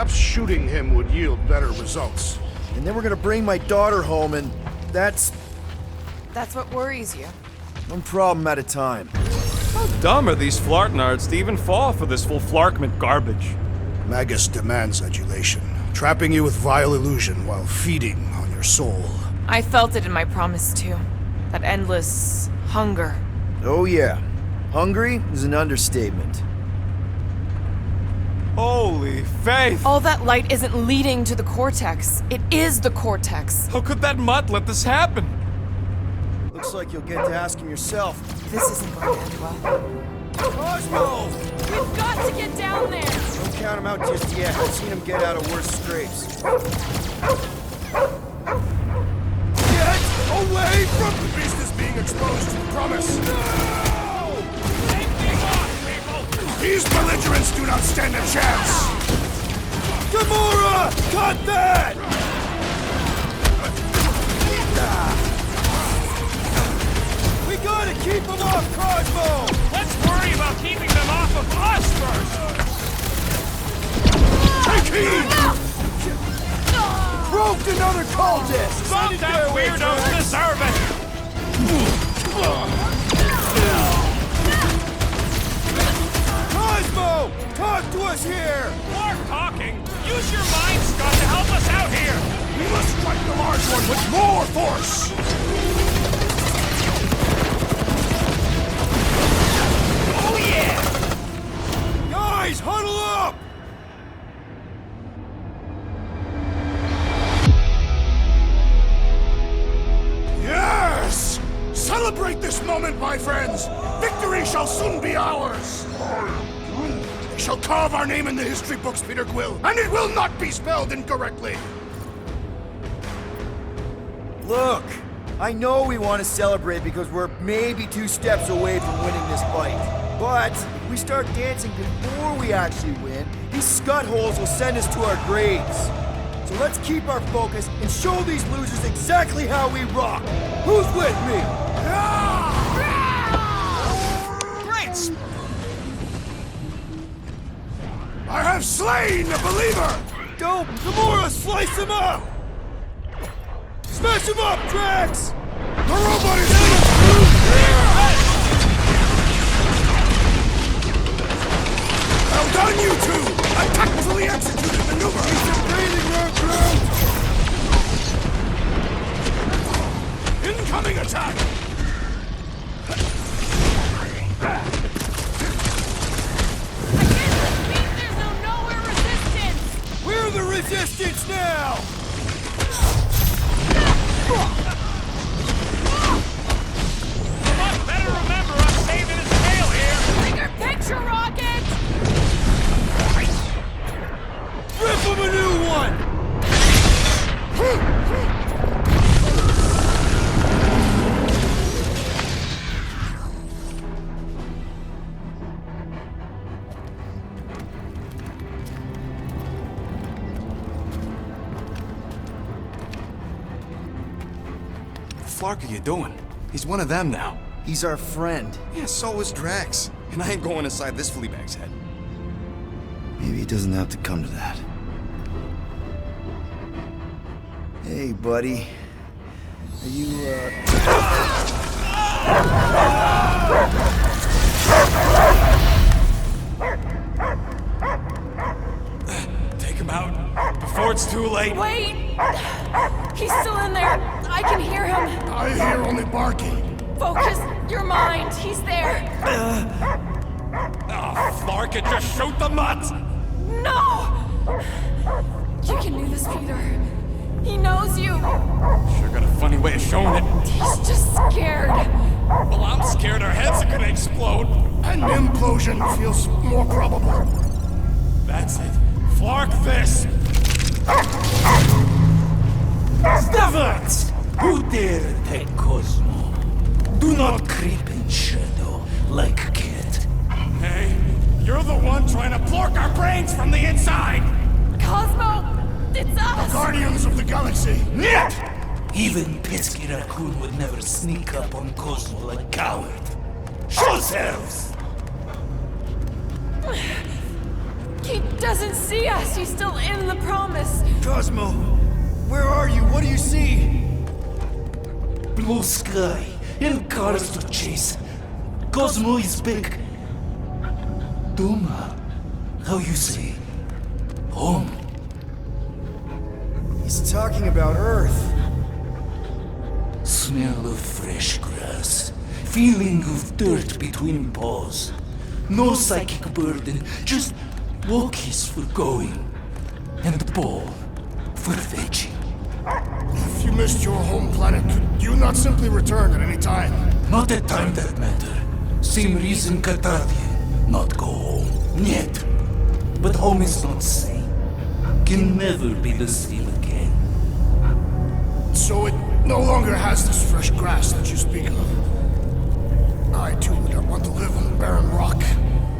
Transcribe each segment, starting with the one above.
Perhaps shooting him would yield better results. And then we're gonna bring my daughter home, and that's That's what worries you. one problem at a time. How dumb are these flartnards to even fall for this full flarkment garbage? Magus demands adulation, trapping you with vile illusion while feeding on your soul. I felt it in my promise too. That endless hunger. Oh yeah, hungry is an understatement. Holy faith! All that light isn't leading to the cortex. It is the cortex. How could that mutt let this happen? Looks like you'll get to ask him yourself. This isn't going to end well. Cosmo! We've got to get down there! Don't count him out just yet. I've seen him get out of worse scrapes. Get away from the beast is being exposed to the promise. No! Take me off, people! These belligerents do not stand a chance. Gamora! Cut that! We gotta keep him off Cosmo! Let's worry about keeping them off of us first! Take heed! Roped another cultist! Some of them weirdos deserve it! Cosmo! Talk to us here! More talking! Use your mind, Scott, to help us out here! We must strike the large one with more force! Oh yeah! Guys, huddle up! Yes! Celebrate this moment, my friends! Victory shall soon be ours! They shall carve our name in the history books, Peter Quill, and it will not be spelled incorrectly! Look, I know we want to celebrate because we're maybe 2 steps away from winning this fight. But if we start dancing before we actually win, these scutholes will send us to our graves. So let's keep our focus and show these losers exactly how we rock. Who's with me? Great! I have slain the believer! Go, Gamora, slice him up! Smash him up, Drax! The robot is well done, you two! A tactfully executed maneuver! He's invading our ground! Incoming attack! We're the resistance now! But better remember us saving his tail here! Bigger picture, Rocket! Rip him a new one! What the flark are you doing? He's one of them now. He's our friend. Yeah, so is Drax. And I ain't going inside this fleabag's head. Maybe it doesn't have to come to that. Hey, buddy. Are you, Take him out before it's too late. Wait! He's still in there. I can hear him. I hear only barking. Focus your mind. He's there. Oh, flark it, just shoot the mutt! No! You can do this, Peter. He knows you. Sure got a funny way of showing it. He's just scared. Well, I'm scared our heads are gonna explode. An implosion feels more probable. That's it. Flark this! Stavax! Who dare take Cosmo? Do not creep in shadow like a kid. Hey, you're the one trying to plork our brains from the inside! Cosmo! It's us! Guardians of the Galaxy! Niet! Even pesky raccoon would never sneak up on Cosmo like a coward. Show yourselves! He doesn't see us. He's still in this? Cosmo, where are you? What do you see? Blue sky and cars to chase. Cosmo is back. Doma, how you say? Home. He's talking about Earth. Smell of fresh grass. Feeling of dirt between paws. No psychic burden, just walkies for going. And ball for fetching. If you missed your home planet, could you not simply return at any time? Not a time that matter. Same reason Catadian not go home. Yet. But home is not same. Can never be the same again. So it no longer has this fresh grass that you speak of. I too would not want to live on barren rock.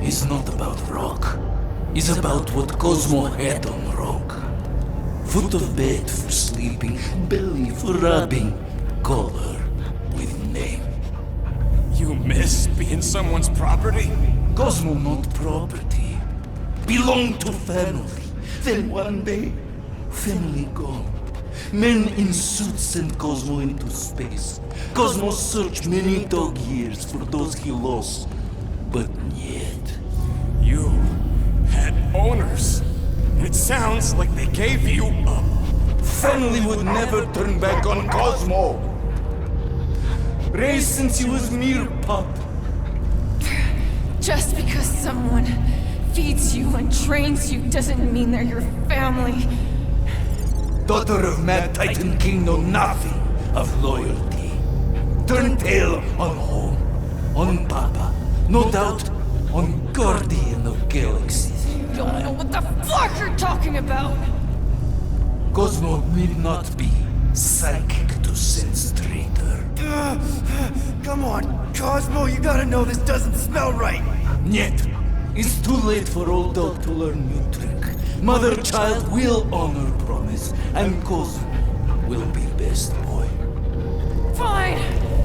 It's not about rock. It's about what Cosmo had on rock. Foot of bed for sleeping, belly for rubbing, color with name. You miss being someone's property? Cosmo not property. Belong to family. Then one day, family gone. Men in suits sent Cosmo into space. Cosmo searched many dog years for those he lost. But yet... You had owners. It sounds like they gave you up. Family would never turn back on Cosmo. Raised since he was mere pup. Just because someone feeds you and trains you doesn't mean they're your family. Daughter of Mad Titan King know nothing of loyalty. Turn tail on home, on Papa. No doubt on Guardian of Galaxies. You don't know what the fuck you're talking about! Cosmo need not be psychic to sense traitor. Come on, Cosmo, you gotta know this doesn't smell right. Yet, it's too late for old dog to learn new trick. Mother-child will honor promise, and Cosmo will be best boy. Fine!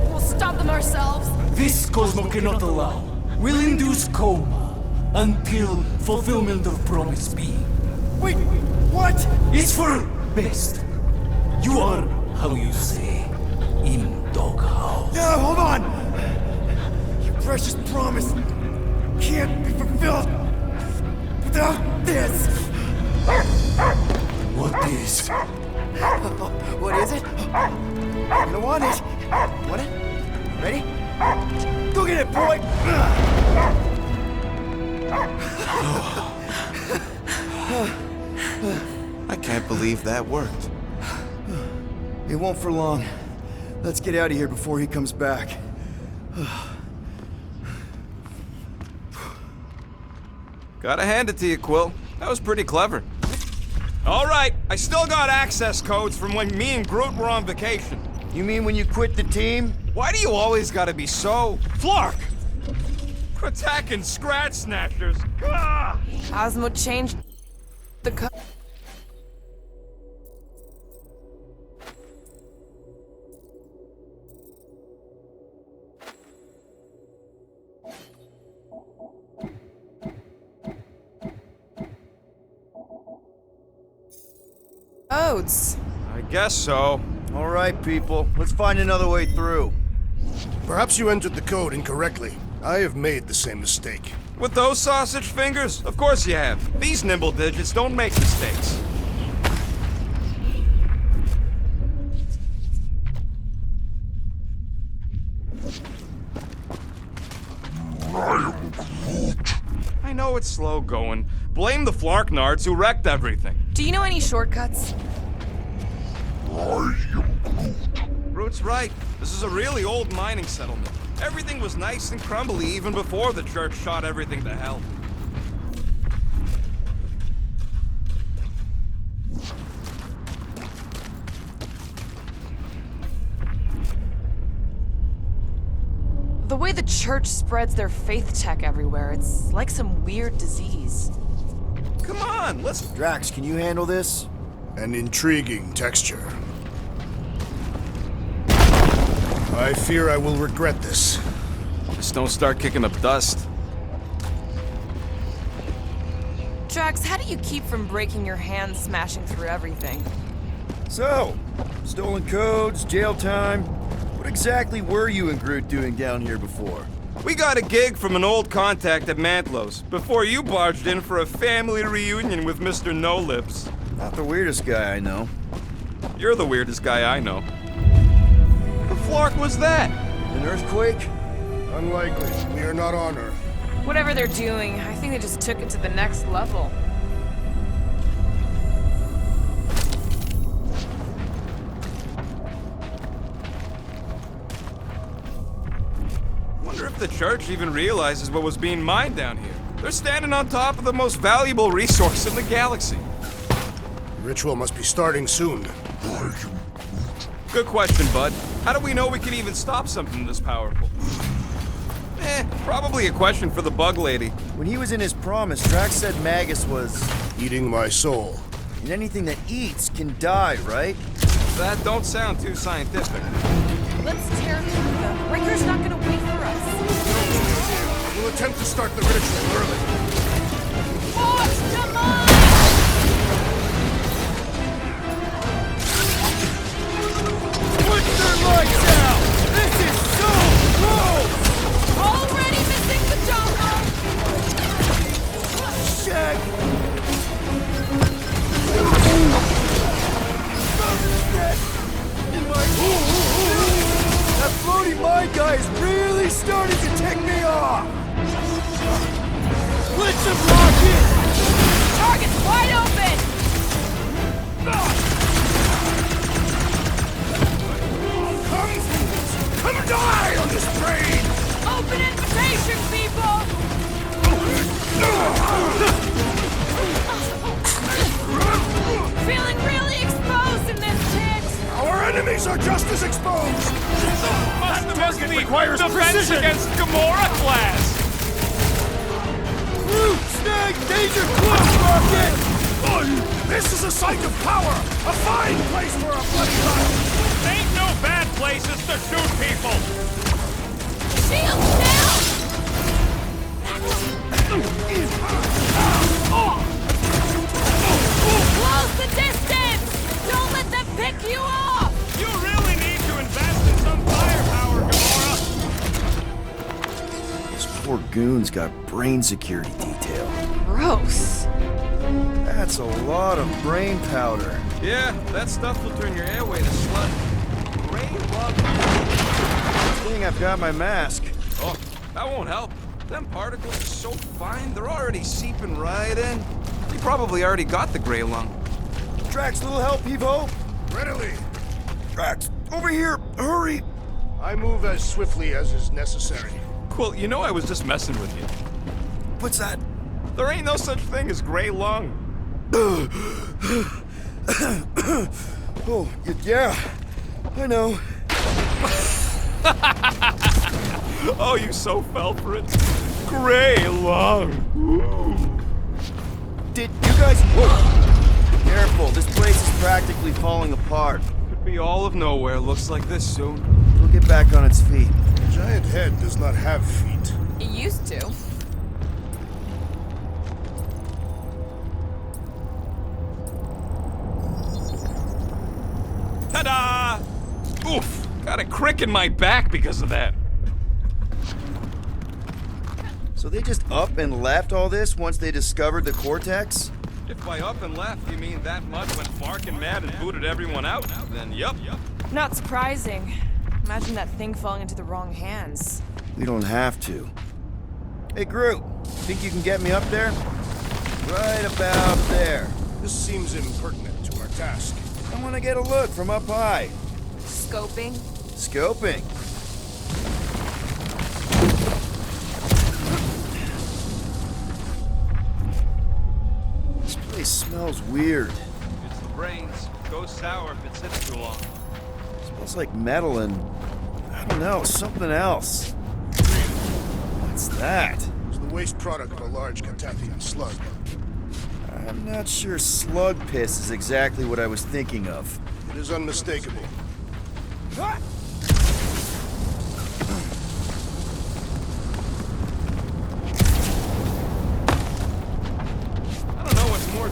We'll stop them ourselves. This Cosmo cannot allow. Will induce coma until fulfillment of promise be. Wait, what? It's for best. You are, how you say, in doghouse. No, hold on! Your precious promise can't be fulfilled without this! What is? What is it? You're gonna want it. Want it? Ready? Go get it, boy! I can't believe that worked. It won't for long. Let's get out of here before he comes back. Gotta hand it to you, Quill. That was pretty clever. All right, I still got access codes from when me and Groot were on vacation. You mean when you quit the team? Why do you always gotta be so... Flark! Attacking scratch snatchers! Ah! Cosmo changed the code. Codes. I guess so. All right, people. Let's find another way through. Perhaps you entered the code incorrectly. I have made the same mistake. With those sausage fingers? Of course you have. These nimble digits don't make mistakes. I know it's slow going. Blame the Flarknards who wrecked everything. Do you know any shortcuts? Groot's right. This is a really old mining settlement. Everything was nice and crumbly even before the church shot everything to hell. The way the church spreads their faith tech everywhere, it's like some weird disease. Come on, let's... Drax, can you handle this? An intriguing texture. I fear I will regret this. Just don't start kicking up dust. Drax, how do you keep from breaking your hands smashing through everything? So, stolen codes, jail time. What exactly were you and Groot doing down here before? We got a gig from an old contact at Mantlos before you barged in for a family reunion with Mr. No Lips. Not the weirdest guy I know. You're the weirdest guy I know. The flark was that? An earthquake? Unlikely. We are not on Earth. Whatever they're doing, I think they just took it to the next level. Wonder if the church even realizes what was being mined down here. They're standing on top of the most valuable resource in the galaxy. The ritual must be starting soon. Good question, bud. How do we know we can even stop something this powerful? Probably a question for the bug lady. When he was in his promise, Drax said Magus was... Eating my soul. And anything that eats can die, right? That don't sound too scientific. Let's tear through them. Riker's not gonna wait for us. We'll attempt to start the ritual early. Force to mine! Put their lights out! This is so gross! Already missing the dongle! Shag! That floaty mind guy is really starting to tick me off! Blitz him, Rocket! Target's wide open! Come die on this train! Open invitation, people! Feeling really exposed in this tent! Our enemies are just as exposed! Must be requires defense precision. against Gamora class! Root! Snag! Danger! Close, Rocket! This is a site of power! A fine place for a bloody battle! Ain't no bad places to shoot people! Shields down! Close the distance! Don't let them pick you off! You really need to invest in some firepower, Gamora! This poor goon's got brain security detail. Gross. That's a lot of brain powder. Yeah, that stuff will turn your airway to sludge. Ray love. Good thing I've got my mask. Oh, that won't help. Them particles are so fine, they're already seeping right in. You probably already got the gray lung. Drax, little help, Evo? Readily! Drax, over here! Hurry! I move as swiftly as is necessary. Quill, you know I was just messing with you. What's that? There ain't no such thing as gray lung. Oh, yeah. I know. Oh, you so fell for it. Gray lung. Did you guys... Whoa! Careful, this place is practically falling apart. Could be all of nowhere. Looks like this soon. We'll get back on its feet. The giant head does not have feet. It used to. Ta-da! Oof! Got a crick in my back because of that. So they just up and left all this once they discovered the Cortex? If by up and left you mean that much went barking mad and booted everyone out, then yup. Not surprising. Imagine that thing falling into the wrong hands. We don't have to. Hey, Groot, think you can get me up there? Right about there. This seems impertinent to our task. I want to get a look from up high. Scoping? Scoping. This place smells weird. It's the brains. Goes sour if it sits too long. Smells like metal and, I don't know, something else. What's that? It's the waste product of a large Catathian slug. I'm not sure slug piss is exactly what I was thinking of. It is unmistakable. I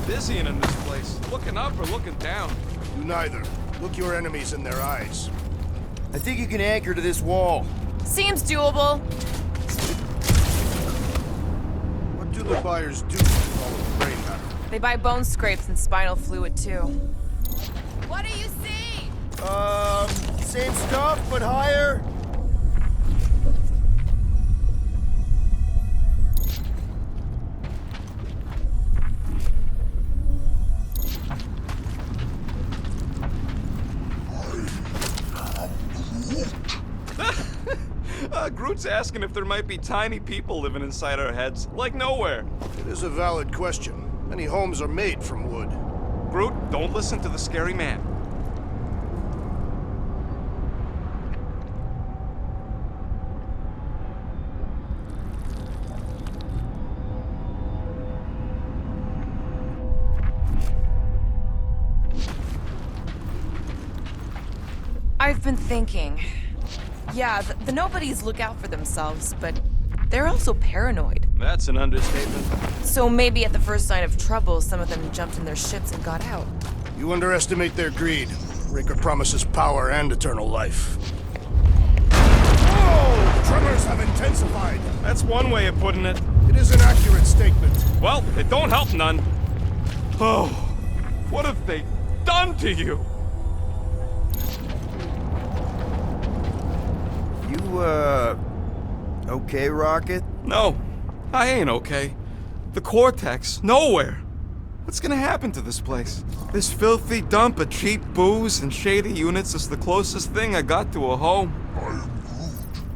dizzying in this place. Looking up or looking down? Do neither. Look your enemies in their eyes. I think you can anchor to this wall. Seems doable. What do the buyers do with all the brain matter? They buy bone scrapes and spinal fluid too. What do you see? Same stuff, but higher. Groot's asking if there might be tiny people living inside our heads, like nowhere. It is a valid question. Many homes are made from wood. Groot, don't listen to the scary man. I've been thinking. Yeah, the nobodies look out for themselves, but they're also paranoid. That's an understatement. So maybe at the first sign of trouble, some of them jumped in their ships and got out. You underestimate their greed. Raker promises power and eternal life. Oh! Tremors have intensified. That's one way of putting it. It is an accurate statement. Well, it don't help none. Oh, what have they done to you? Okay, Rocket? No, I ain't okay. The Cortex, nowhere. What's gonna happen to this place? This filthy dump of cheap booze and shady units is the closest thing I got to a home.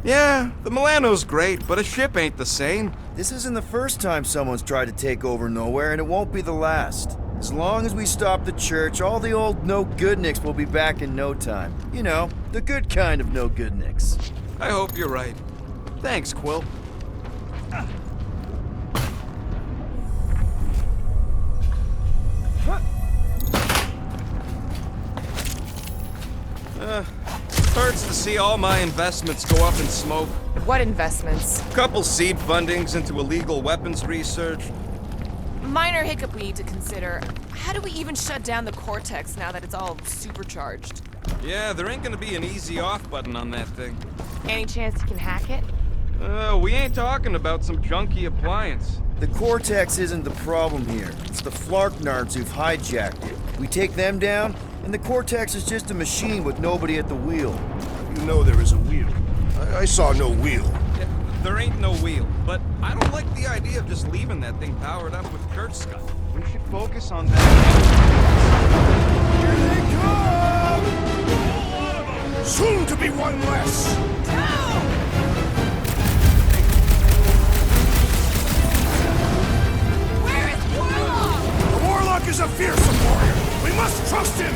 Yeah, the Milano's great, but a ship ain't the same. This isn't the first time someone's tried to take over Nowhere, and it won't be the last. As long as we stop the church, all the old no-good-nicks will be back in no time. You know, the good kind of no-good-nicks. I hope you're right. Thanks, Quill. Hurts to see all my investments go up in smoke. What investments? Couple seed fundings into illegal weapons research. Minor hiccup we need to consider. How do we even shut down the Cortex now that it's all supercharged? Yeah, there ain't gonna be an easy off button on that thing. Any chance you can hack it? We ain't talking about some junky appliance. The Cortex isn't the problem here. It's the Flarknards who've hijacked it. We take them down, and the Cortex is just a machine with nobody at the wheel. You know there is a wheel. I saw no wheel. Yeah, there ain't no wheel, but I don't like the idea of just leaving that thing powered up with church stuff. We should focus on that. Here they come! Soon to be one less! Where is Warlock? The Warlock is a fearsome warrior. We must trust him!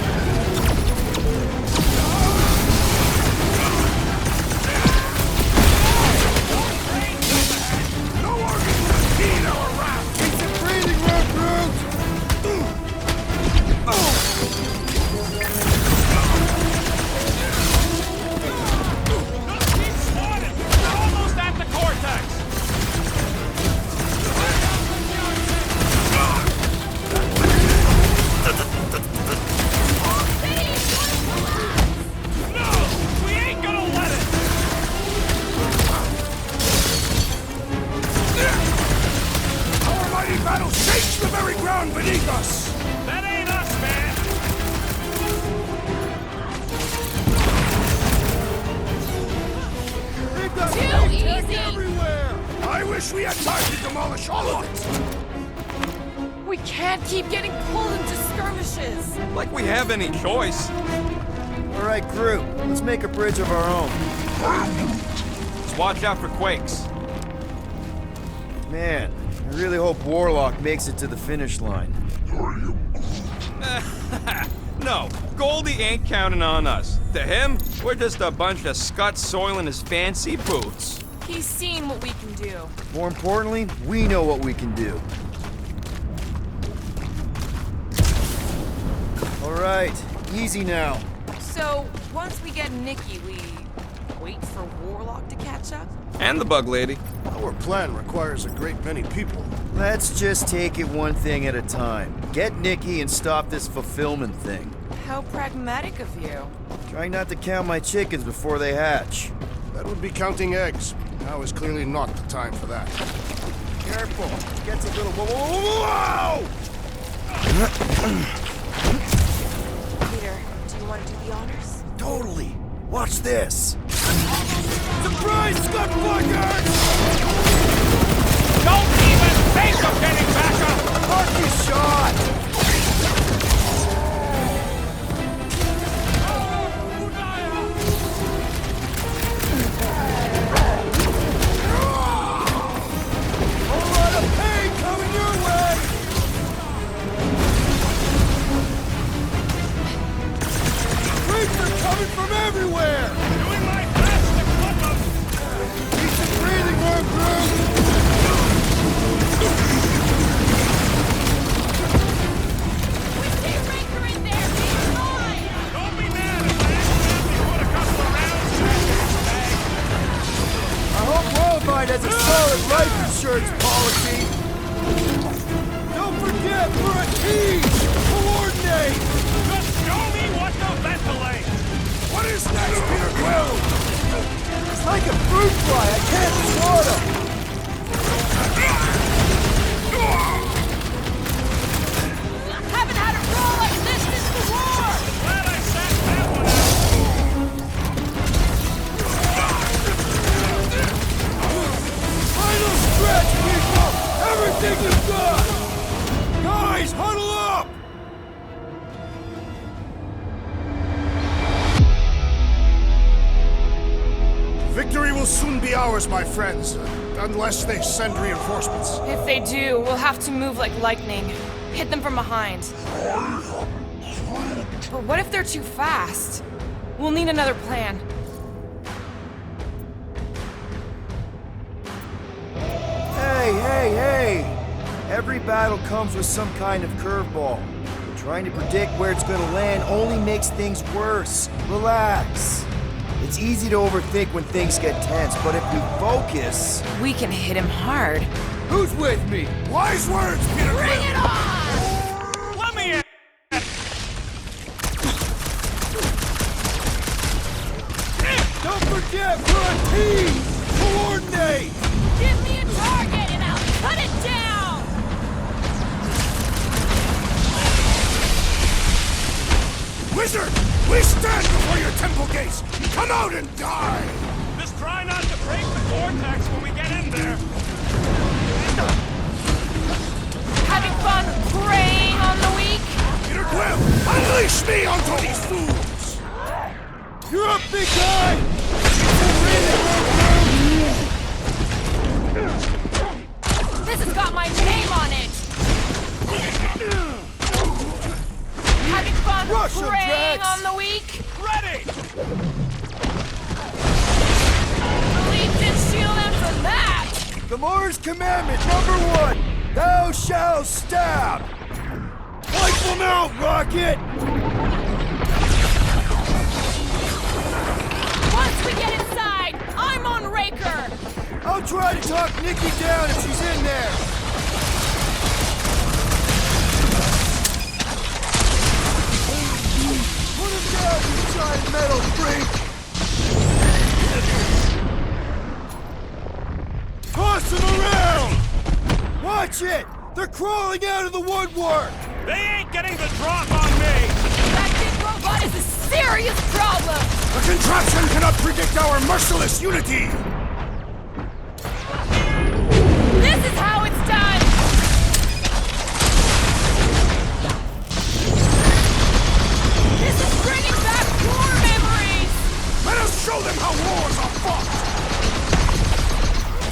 No organ can feed our wrath! It's a breathing room, Groot! Our mighty battle shakes the very ground beneath us! That ain't us, man! Too easy! I wish we had time to demolish all of it! We can't keep getting pulled into skirmishes. Like we have any choice. All right, Groot, let's make a bridge of our own. Just watch out for quakes. Man, I really hope Warlock makes it to the finish line. No, Goldie ain't counting on us. To him, we're just a bunch of scuts soiling his fancy boots. He's seen what we can do. More importantly, we know what we can do. All right, easy now. So, once we get Nikki, we wait for Warlock to catch up? And the bug lady. Our plan requires a great many people. Let's just take it one thing at a time. Get Nikki and stop this fulfillment thing. How pragmatic of you. Trying not to count my chickens before they hatch. That would be counting eggs. Now is clearly not the time for that. Careful. It gets a little... Whoa! Peter, do you want to do the honors? Totally. Watch this. Surprise, Scutfucker! Don't even think of getting back up! Lucky shot! From everywhere! Doing my best to clip them! Decent breathing room, crew! We see Raker in there! He's mine! Don't be mad if I accidentally put a couple of rounds back in his bag. I hope Worldwide has a solid life insurance policy. Don't forget, we're a team! Coordinate! Just show me what to ventilate! What is next, Peter Quill? It's like a fruit fly, I can't swat him! Haven't had a roll like this since the war! Glad I sat that one out! Final stretch, people! Everything is done! Guys, huddle up! Victory will soon be ours, my friends. Unless they send reinforcements. If they do, we'll have to move like lightning. Hit them from behind. But what if they're too fast? We'll need another plan. Hey! Every battle comes with some kind of curveball. Trying to predict where it's gonna land only makes things worse. Relax. It's easy to overthink when things get tense, but if we focus... We can hit him hard. Who's with me? Wise words, Peter Quill! Bring it on! Let me in! Don't forget, we're a team! Coordinate! Give me a target and I'll cut it down! Wizard! We stand before your temple gates! Come out and die! Just try not to break the vortex when we get in there. Having fun preying on the weak? Peter Quill, unleash me onto these fools! You're up, big guy! This has got my name on it! Having fun Rush 'em, preying Drax! on the weak? Ready! Believe didn't shield them from that! Gamora's commandment #1, thou shalt stab! Wipe them out, Rocket! Once we get inside, I'm on Raker! I'll try to talk Nikki down if she's in there! Put him down, you giant metal freak! Toss him around! Watch it! They're crawling out of the woodwork! They ain't getting the drop on me! That big robot is a serious problem! The contraption cannot predict our merciless unity! This is how it's done! This is bringing back war memories! Let us show them how wars are fought!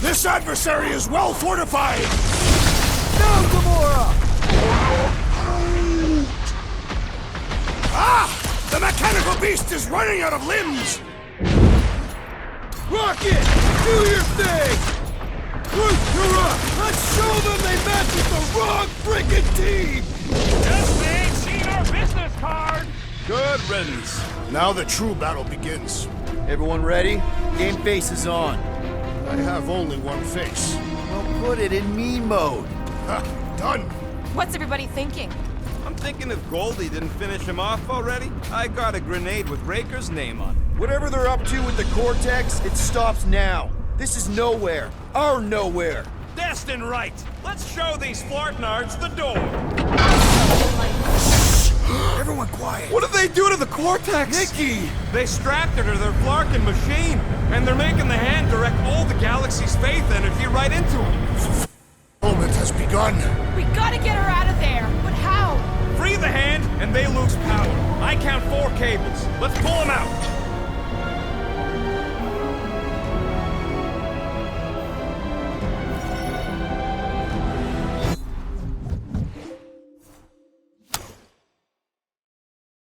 This adversary is well fortified! Now, Gamora! Ah! The mechanical beast is running out of limbs! Rocket! Do your thing! Groot, you're up! Let's show them they match with the wrong frickin' team! Guess they ain't seen our business card! Good riddance. Now the true battle begins. Everyone ready? Game face is on. I have only one face. Well, put it in me mode. Ha! Done! What's everybody thinking? I'm thinking if Goldie didn't finish him off already, I got a grenade with Raker's name on it. Whatever they're up to with the Cortex, it stops now. This is nowhere. Our nowhere. Destined right. Let's show these flartnards the door. Everyone quiet! What did they do to the Cortex? Nikki! They strapped her to their Flarkin machine, and they're making the hand direct all the galaxy's faith energy right into it. Moment has begun. We gotta get her out of there. But how? Free the hand, and they lose power. I count 4 cables. Let's pull them out.